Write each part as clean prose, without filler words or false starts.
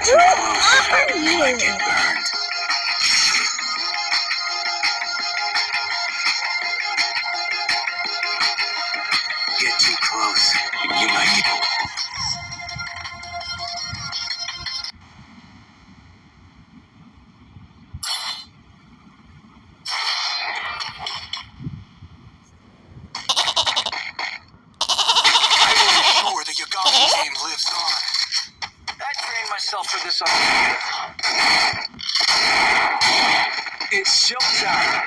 Who are you? Get too close. You might get. I'm sure the Yagami name lives on. I trained myself for this on. It's showtime.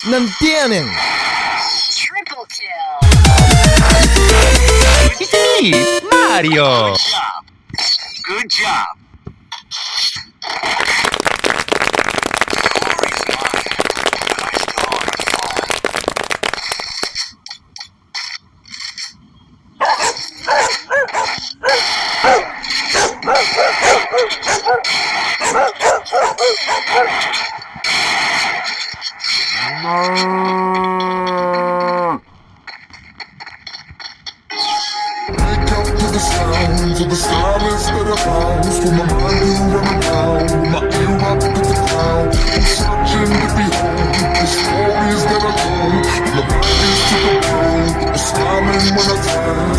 Non tienen. Triple kill. Mario. Good job. Glory's mine, but I still honor the fallen. Wake up to the sounds of the silence that I bounce. For my mind to run around, with my ear up to the ground. I'm searching to behold the stories that I told. The bodies to the throne, the smiling when I turn.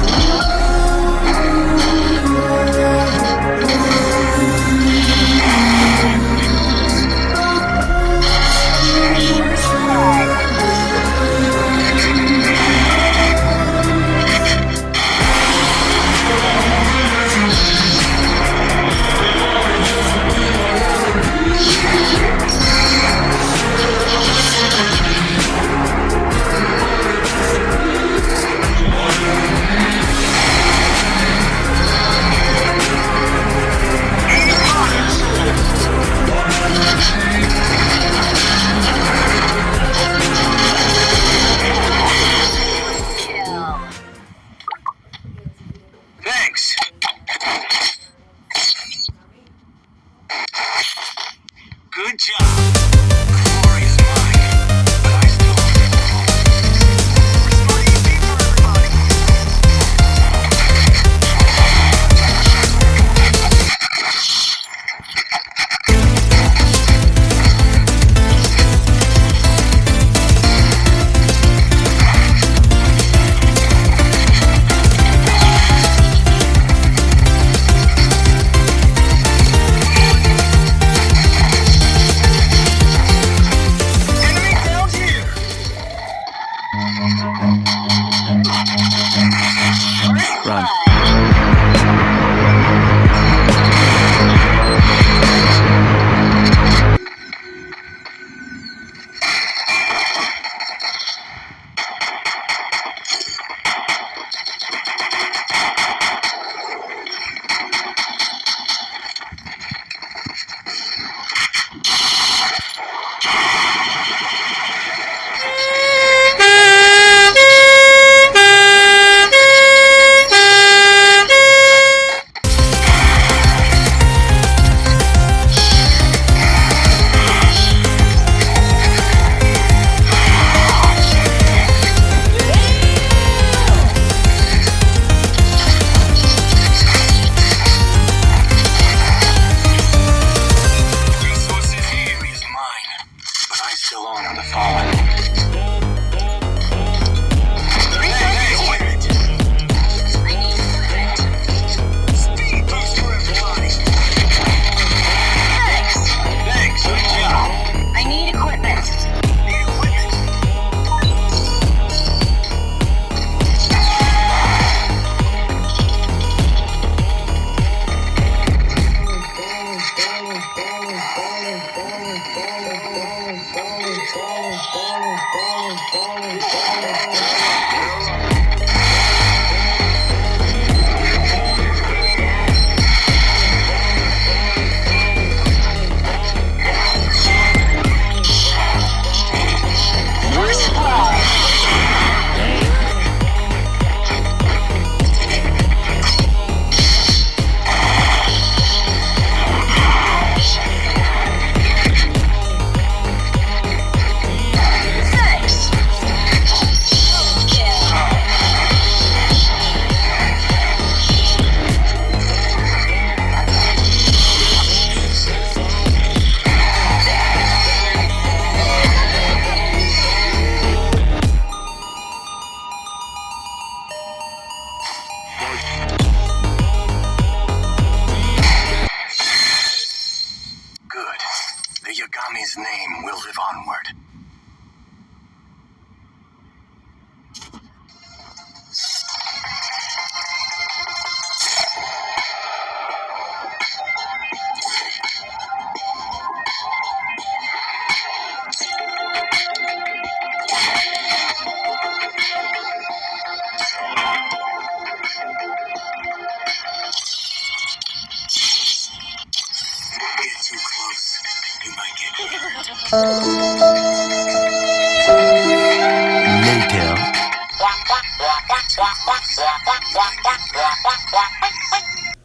Bye.